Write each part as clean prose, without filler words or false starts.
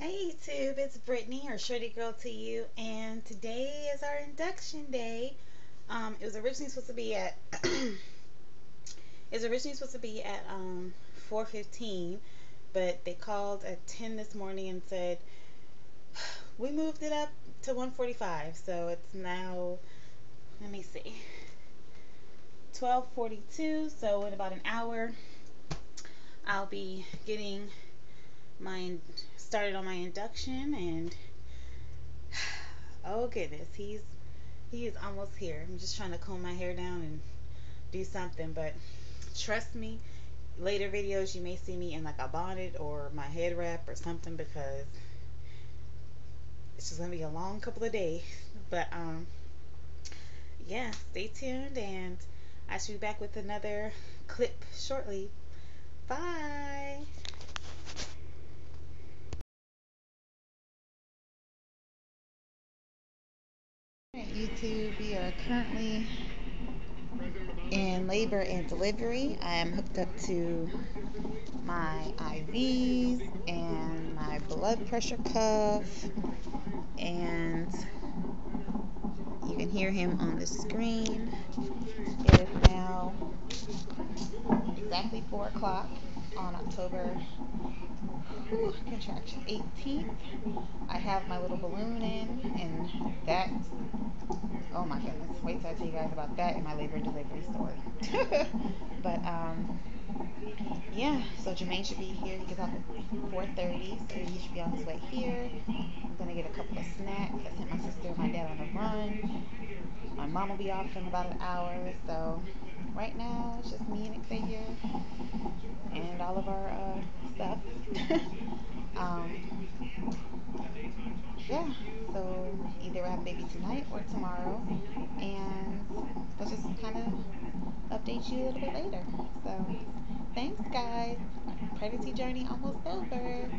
Hey YouTube, it's Brittany or Shorty Girl to you, and today is our induction day. It was originally supposed to be at it was originally supposed to be at 4:15, but they called at 10 this morning and said we moved it up to 1:45, so it's now, let me see, 12:42. So in about an hour, I'll be getting my started on my induction, and oh goodness, he is almost here. I'm just trying to comb my hair down and do something, but trust me, later videos you may see me in like a bonnet or my head wrap or something, because it's just gonna be a long couple of days. But yeah, stay tuned, and I should be back with another clip shortly. Bye. YouTube, we are currently in labor and delivery. I am hooked up to my IVs and my blood pressure cuff, and you can hear him on the screen. It is now exactly 4 o'clock on October contraction 18th. I have my little balloon in, and that, oh my goodness, wait till I tell you guys about that in my labor and delivery story. But yeah, so Jermaine should be here. He gets off at 4:30, so he should be on his way here. I'm gonna get a couple of snacks. I sent my sister and my dad on a run. My mom will be off in about an hour, so right now it's just me and Xavier and all of our stuff. um, yeah, so either we'll have a baby tonight or tomorrow, and we'll just kind of update you a little bit later. So thanks, guys. Pregnancy journey almost over.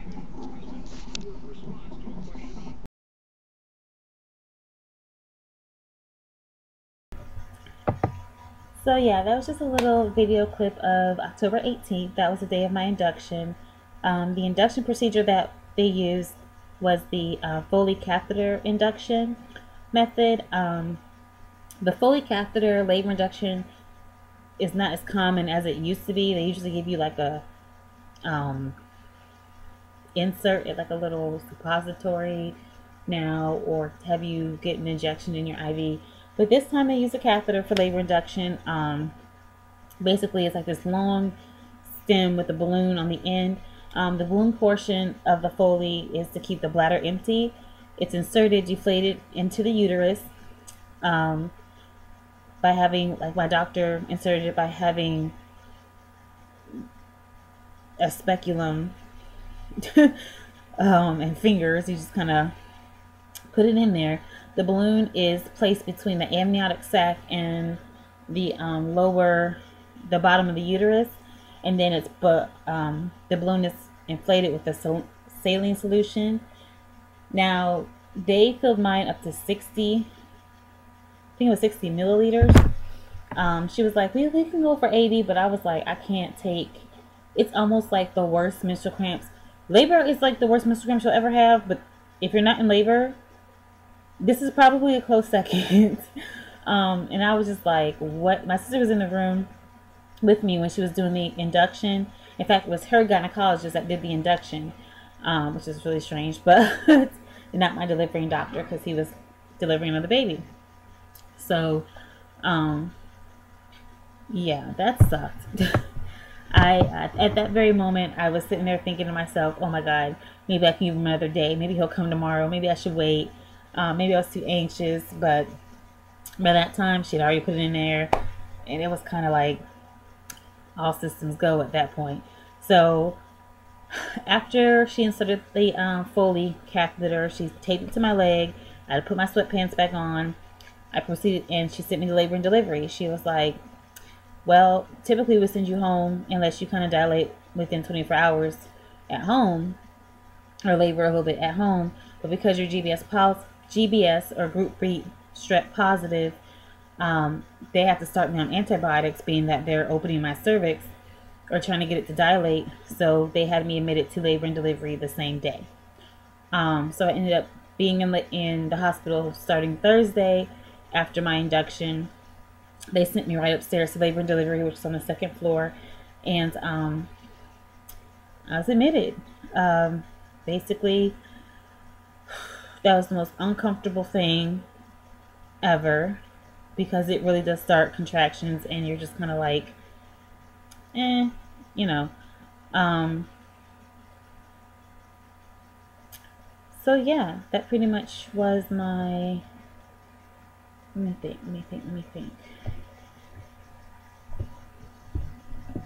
So yeah, that was just a little video clip of October 18th. That was the day of my induction. The induction procedure that they used was the Foley catheter induction method. The Foley catheter labor induction is not as common as it used to be. They usually give you like a insert, like a little suppository now, or have you get an injection in your IV. But this time they use a catheter for labor induction. Basically, it's like this long stem with a balloon on the end. The balloon portion of the Foley is to keep the bladder empty. It's inserted, deflated into the uterus by having, like my doctor inserted it by having a speculum and fingers. You just kind of put it in there. The balloon is placed between the amniotic sac and the the bottom of the uterus, and then the balloon is inflated with the saline solution. Now they filled mine up to 60. I think it was 60 milliliters. She was like, we can go for 80, but I was like, I can't take. It's almost like the worst menstrual cramps. Labor is like the worst menstrual cramps you'll ever have, but if you're not in labor, this is probably a close second. And I was just like, what? My sister was in the room with me when she was doing the induction. In fact, it was her gynecologist that did the induction, which is really strange, but not my delivering doctor, because he was delivering another baby. So, yeah, that sucked. At that very moment, I was sitting there thinking to myself, oh my God, maybe I can give him another day. Maybe he'll come tomorrow. Maybe I should wait. Maybe I was too anxious, but by that time, she had already put it in there, and it was kind of like all systems go at that point. So after she inserted the Foley catheter, she taped it to my leg. I had to put my sweatpants back on. I proceeded, and she sent me to labor and delivery. She was like, well, typically we send you home unless you kind of dilate within 24 hours at home, or labor a little bit at home. But because you're GBS or group B strep positive, they have to start me on antibiotics, being that they're opening my cervix or trying to get it to dilate. So they had me admitted to labor and delivery the same day. So I ended up being in the hospital starting Thursday after my induction. They sent me right upstairs to labor and delivery, which is on the second floor, and I was admitted. Basically, that was the most uncomfortable thing ever, because it really does start contractions, and you're just kind of like, eh, you know. Um, so yeah, that pretty much was my. Let me think.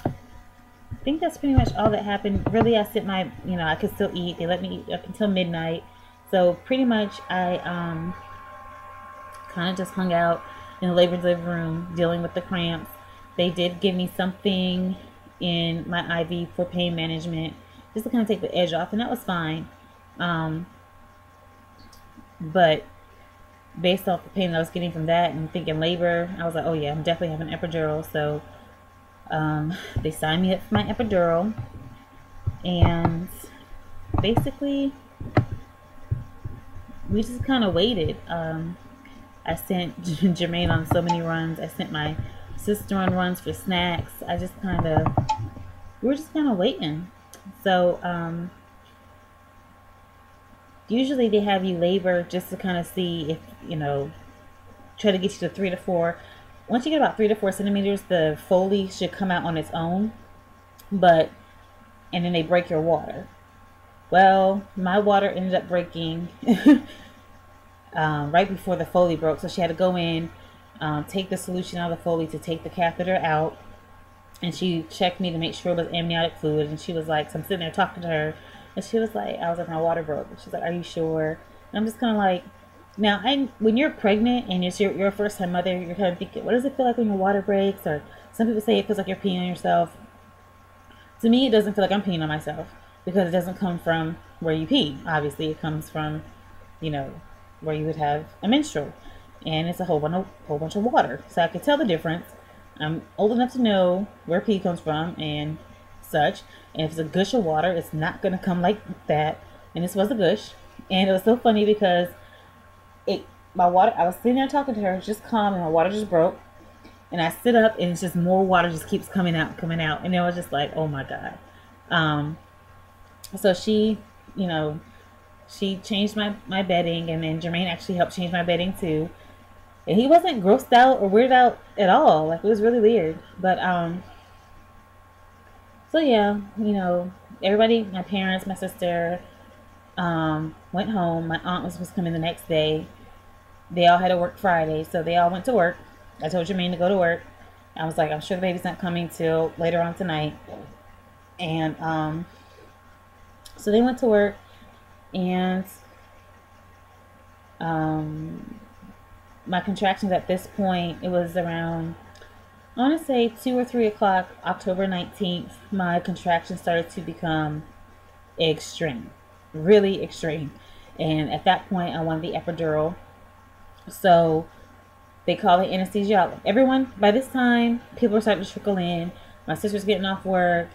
I think that's pretty much all that happened. Really, I sent my, I could still eat. They let me eat up until midnight. So pretty much I kind of just hung out in the labor and delivery room dealing with the cramps. They did give me something in my IV for pain management just to kind of take the edge off, and that was fine. But based off the pain that I was getting from that and thinking labor, I was like, oh yeah, I'm definitely having an epidural. So they signed me up for my epidural, and basically we just kind of waited. I sent Jermaine on so many runs. I sent my sister on runs for snacks. We were just kind of waiting. So usually they have you labor just to kind of see if, try to get you to 3 to 4. Once you get about 3 to 4 centimeters, the Foley should come out on its own. And then they break your water. Well, my water ended up breaking right before the Foley broke. So she had to go in, take the solution out of the Foley to take the catheter out. And she checked me to make sure it was amniotic fluid. And she was like, so I'm sitting there talking to her. And she was like, I was like, my water broke. And she's like, are you sure? And I'm just kind of like, now, when you're pregnant and it's your first time mother, you're kind of thinking, what does it feel like when your water breaks? Or some people say it feels like you're peeing on yourself. To me, it doesn't feel like I'm peeing on myself, because it doesn't come from where you pee. Obviously, it comes from, where you would have a menstrual. And it's a whole bunch of water. So I could tell the difference. I'm old enough to know where pee comes from and such. And if it's a gush of water, it's not going to come like that. And this was a gush. And it was so funny because my water, I was sitting there talking to her, just calm, and my water just broke. And I sit up, and it's just more water just keeps coming out. And it was just like, oh my God. So she, she changed my bedding, and then Jermaine actually helped change my bedding too. And he wasn't grossed out or weirded out at all. Like, it was really weird. But, so yeah, everybody, my parents, my sister, went home. My aunt was supposed to come in the next day. They all had to work Friday, so they all went to work. I told Jermaine to go to work. I was like, I'm sure the baby's not coming till later on tonight. And so they went to work, and my contractions at this point, it was around, I want to say 2 or 3 o'clock, October 19th, my contractions started to become extreme, really extreme. And at that point, I wanted the epidural. So they called the anesthesiologist. Everyone, by this time, people were starting to trickle in. My sister's getting off work.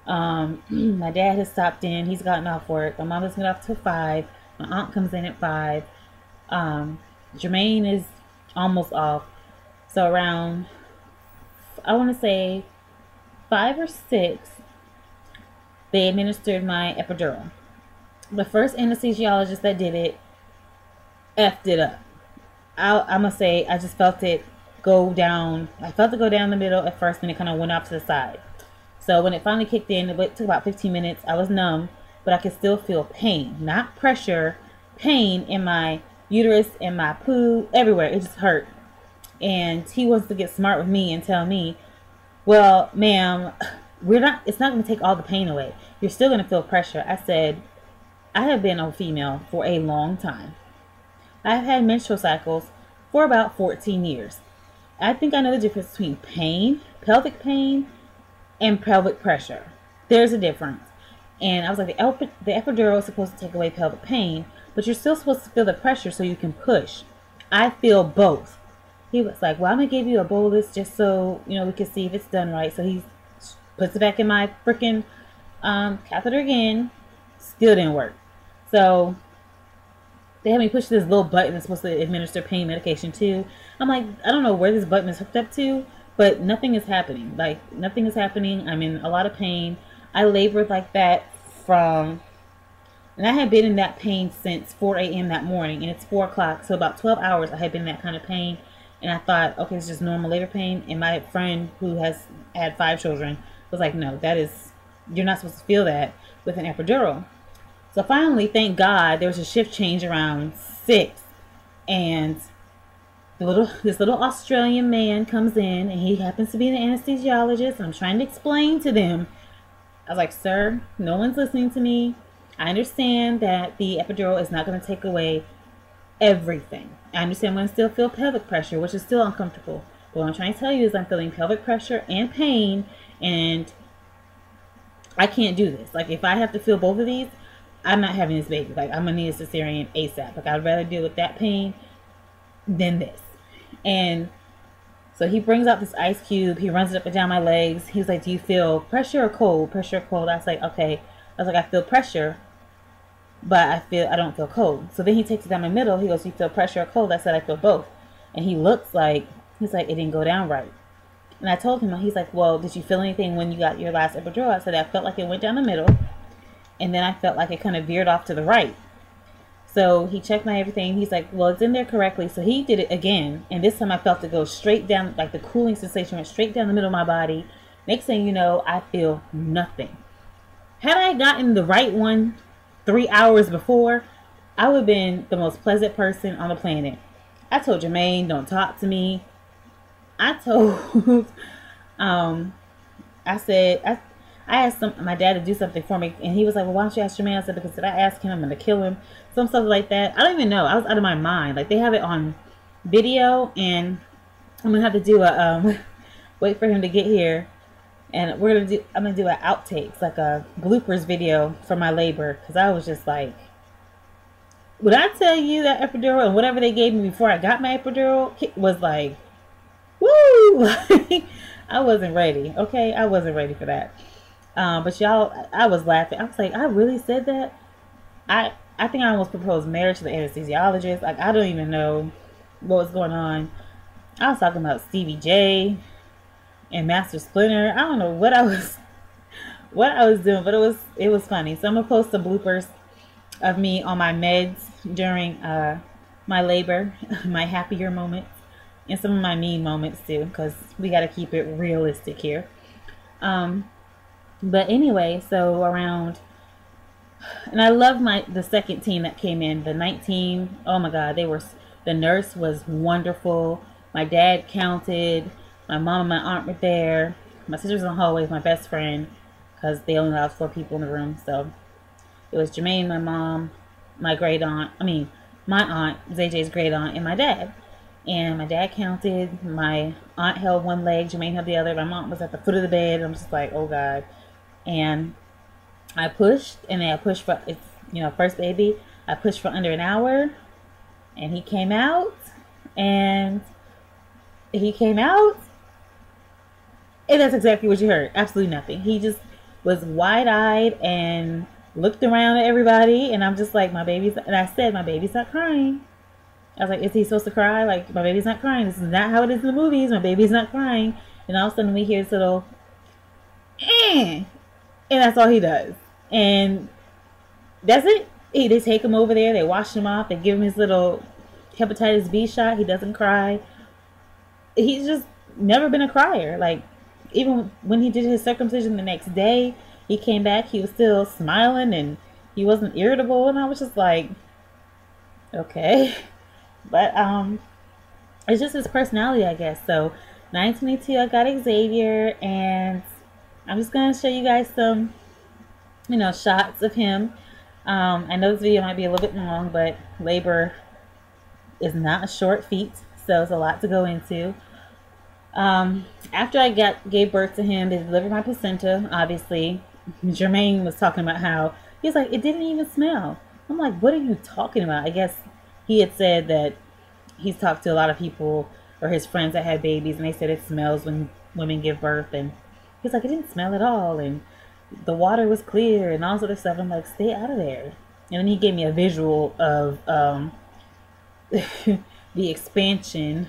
My dad has stopped in. He's gotten off work. My mom doesn't get off till 5. My aunt comes in at 5. Jermaine is almost off. So around, I want to say 5 or 6, they administered my epidural. The first anesthesiologist that did it effed it up. I must say, I just felt it go down. I felt it go down the middle at first, and it kind of went off to the side. So when it finally kicked in, it took about 15 minutes. I was numb, but I could still feel pain. Not pressure, pain in my uterus and my poo, everywhere. It just hurt. And he wants to get smart with me and tell me, well, ma'am, it's not going to take all the pain away. You're still going to feel pressure. I said, I have been a female for a long time. I've had menstrual cycles for about 14 years. I think I know the difference between pain, pelvic pain, and pelvic pressure. There's a difference. And I was like, the epidural is supposed to take away pelvic pain, but you're still supposed to feel the pressure so you can push. I feel both. He was like, well, I'm going to give you a bolus just so, we can see if it's done right. So he puts it back in my freaking catheter again. Still didn't work. So They had me push this little button that's supposed to administer pain medication too. I'm like, I don't know where this button is hooked up to, but nothing is happening. Like, nothing is happening. I'm in a lot of pain. I labored like that and I had been in that pain since 4 a.m. that morning, and it's 4 o'clock. So about 12 hours I had been in that kind of pain. And I thought, okay, it's just normal labor pain. And my friend who has had 5 children was like, no, you're not supposed to feel that with an epidural. So finally, thank God, there was a shift change around 6. And this little Australian man comes in, and he happens to be an anesthesiologist. And I'm trying to explain to them. I was like, sir, no one's listening to me. I understand that the epidural is not going to take away everything. I understand I'm going to still feel pelvic pressure, which is still uncomfortable. But what I'm trying to tell you is I'm feeling pelvic pressure and pain, and I can't do this. Like, if I have to feel both of these, I'm not having this baby. Like, I'm going to need a cesarean ASAP. Like, I'd rather deal with that pain than this. And so he brings out this ice cube. He runs it up and down my legs. He's like, do you feel pressure or cold? Pressure or cold? I was like, okay. I was like, I feel pressure, but I don't feel cold. So then he takes it down my middle. He goes, you feel pressure or cold? I said, I feel both. And he's like, it didn't go down right. And I told him, he's like, well, did you feel anything when you got your last epidural? I said, I felt like it went down the middle, and then I felt like it kind of veered off to the right. So he checked my everything. He's like, well, it's in there correctly. So he did it again. And this time I felt it go straight down, like the cooling sensation went straight down the middle of my body. Next thing you know, I feel nothing. Had I gotten the right one 3 hours before, I would have been the most pleasant person on the planet. I told Jermaine, don't talk to me. I told, I said, I asked my dad to do something for me, and he was like, well, why don't you ask Jermaine? I said, because if I ask him, I'm going to kill him. Some stuff like that. I don't even know. I was out of my mind. Like, they have it on video, and I'm going to have to do wait for him to get here. And I'm gonna do an outtakes, like a bloopers video for my labor, because I was just like, when I tell you that epidural and whatever they gave me before I got my epidural, it was like, woo! I wasn't ready. Okay, I wasn't ready for that. But y'all, I was laughing. I was like, I really said that. I think I almost proposed marriage to the anesthesiologist. Like, I don't even know what was going on. I was talking about Stevie J and Master Splinter. I don't know what I was doing, but it was funny. So I'm gonna post some bloopers of me on my meds during my labor, my happier moments, and some of my mean moments too, because we got to keep it realistic here. But anyway, so around, and I love the second team that came in, the 19. Oh my God, the nurse was wonderful. My dad counted. My mom and my aunt were there. My sister's in the hallway with my best friend, because they only allowed 4 people in the room. So it was Jermaine, my mom, my aunt, ZJ's great aunt, and my dad. And my dad counted. My aunt held one leg, Jermaine held the other. My mom was at the foot of the bed. I'm just like, oh God. And I pushed, and then I pushed for, first baby. I pushed for under an hour, and he came out, and that's exactly what you heard. Absolutely nothing. He just was wide-eyed and looked around at everybody, and I'm just like, and I said, my baby's not crying. I was like, is he supposed to cry? Like, my baby's not crying. This is not how it is in the movies. My baby's not crying. And all of a sudden we hear this little, and that's all he does. And that's it. They take him over there. They wash him off. They give him his little hepatitis B shot. He doesn't cry. He's just never been a crier. Like, even when he did his circumcision the next day, he came back, he was still smiling, and he wasn't irritable, and I was just like, okay. But it's just his personality, I guess. So 922, I got Xavier, and I'm just gonna show you guys some shots of him. I know this video might be a little bit long, but labor is not a short feat, so it's a lot to go into. After I gave birth to him, they delivered my placenta, obviously. Jermaine was talking about how, he's like, it didn't even smell. I'm like, what are you talking about? I guess he had said that he's talked to a lot of people, or his friends that had babies, and they said it smells when women give birth. And he's like, it didn't smell at all, and the water was clear, and all sort of stuff. I'm like, stay out of there. And then he gave me a visual of the expansion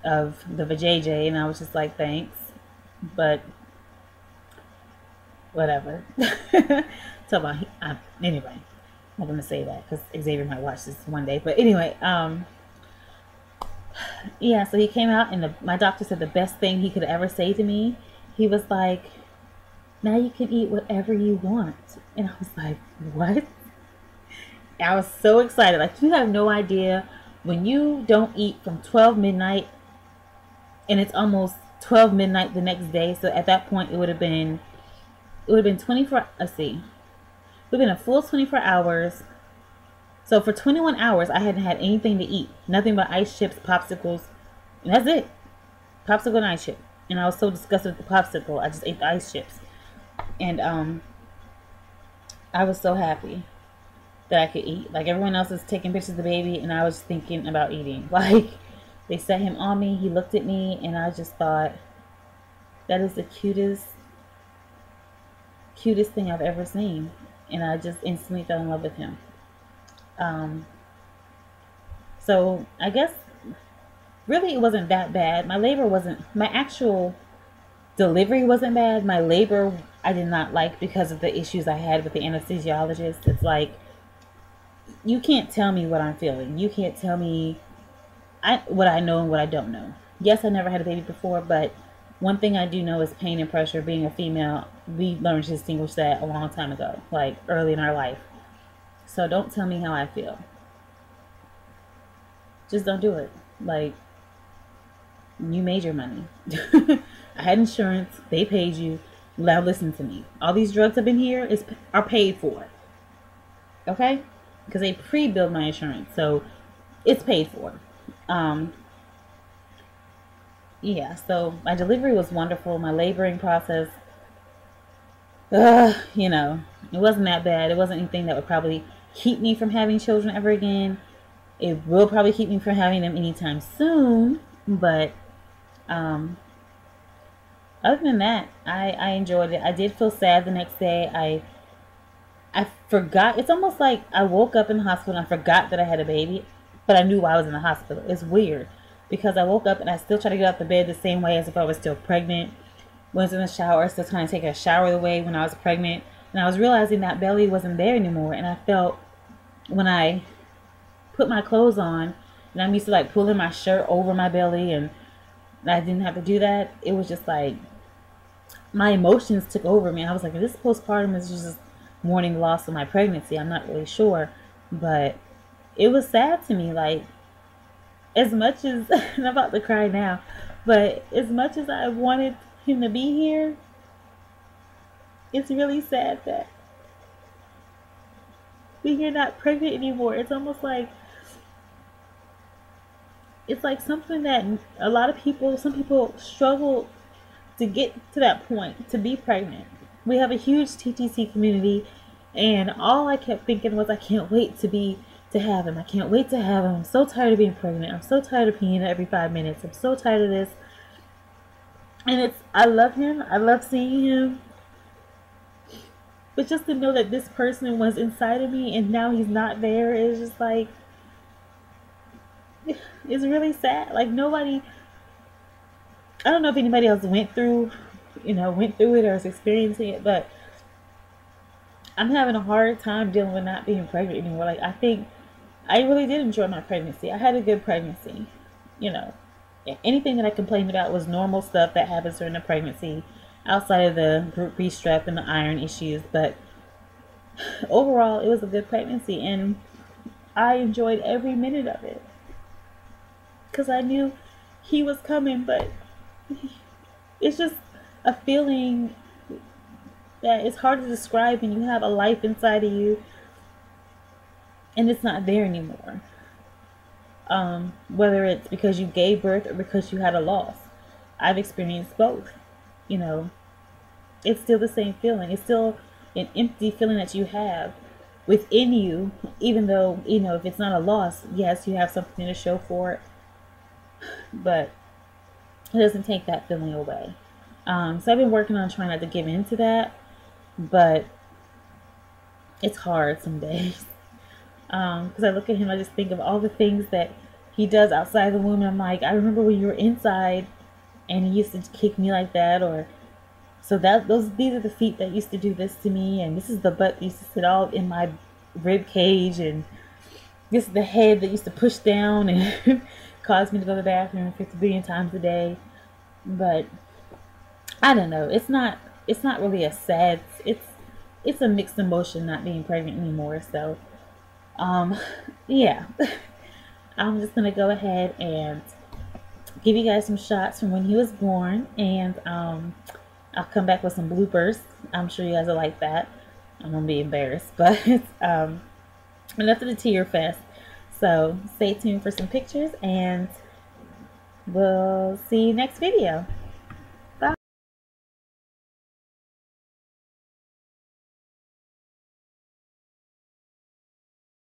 of the vajayjay, and I was just like, thanks, but whatever. So about anyway, I'm not gonna say that because Xavier might watch this one day. But anyway, yeah. So he came out, and my doctor said the best thing he could ever say to me. He was like, "Now you can eat whatever you want," and I was like, "What?" I was so excited. Like, you have no idea when you don't eat from 12 midnight and it's almost 12 midnight the next day. So at that point, it would have been 24. Let's see, it would have been a full 24 hours. So for 21 hours, I hadn't had anything to eat. Nothing but ice chips, popsicles, and that's it. Popsicle and ice chip. And I was so disgusted with the popsicle, I just ate the ice chips. And I was so happy that I could eat. Like, everyone else was taking pictures of the baby, and I was thinking about eating. Like, they set him on me, he looked at me, and I just thought, that is the cutest thing I've ever seen. And I just instantly fell in love with him. Um, so I guess really it wasn't that bad. My actual delivery wasn't bad. My labor I did not like because of the issues I had with the anesthesiologist. It's like, you can't tell me what I'm feeling. You can't tell me what I know and what I don't know. Yes, I never had a baby before, but one thing I do know is pain and pressure. Being a female, we learned to distinguish that a long time ago, like early in our life. So don't tell me how I feel. Just don't do it. Like, you made your money. I had insurance. They paid you. Now listen to me. All these drugs up in here are paid for. Okay? Because they pre-billed my insurance. So it's paid for. Um, yeah, so my delivery was wonderful. My laboring process, it wasn't that bad. It wasn't anything that would probably keep me from having children ever again. It will probably keep me from having them anytime soon. But um, other than that, I enjoyed it. I did feel sad the next day. I forgot. It's almost like I woke up in the hospital and I forgot that I had a baby, but I knew why I was in the hospital. It's weird because I woke up and I still try to get out the bed the same way as if I was still pregnant. Was in the shower, still trying to take a shower the way when I was pregnant. And I was realizing that belly wasn't there anymore. And I felt when I put my clothes on, and I'm used to like pulling my shirt over my belly, and I didn't have to do that. It was just like my emotions took over me. I was like, this postpartum is just mourning the loss of my pregnancy. I'm not really sure, but it was sad to me. Like, as much as I'm about to cry now, but as much as I wanted him to be here, it's really sad that you're not pregnant anymore. It's almost like something that a lot of people, some people struggle to get to that point, to be pregnant. We have a huge TTC community, and all I kept thinking was, I can't wait to have him. I can't wait to have him. I'm so tired of being pregnant. I'm so tired of peeing every 5 minutes. I'm so tired of this. And I love him. I love seeing him. But just to know that this person was inside of me and now he's not there is just like, it's really sad. Like, nobody, I don't know if anybody else went through it or is experiencing it, but I'm having a hard time dealing with not being pregnant anymore. Like, I think I really did enjoy my pregnancy. I had a good pregnancy. Anything that I complained about was normal stuff that happens during a pregnancy, outside of the group B-strep and the iron issues. But overall, it was a good pregnancy, and I enjoyed every minute of it because I knew he was coming. But it's just a feeling that it's hard to describe when you have a life inside of you and it's not there anymore. Whether it's because you gave birth or because you had a loss. I've experienced both. It's still the same feeling. It's still an empty feeling that you have within you, even though, if it's not a loss, yes, you have something to show for it, but it doesn't take that feeling away. So I've been working on trying not to give in to that, but it's hard some days. Because I look at him, I just think of all the things that he does outside the womb. And I'm like, I remember when you were inside and he used to kick me like that, or so that these are the feet that used to do this to me, and this is the butt that used to sit all in my rib cage, and this is the head that used to push down and cause me to go to the bathroom 50 billion times a day. But I don't know. It's not really a sad. It's a mixed emotion not being pregnant anymore. So um, yeah, I'm just gonna go ahead and give you guys some shots from when he was born, and I'll come back with some bloopers. I'm sure you guys will like that. I'm gonna be embarrassed, but enough of the tear fest. So stay tuned for some pictures, and we'll see you next video.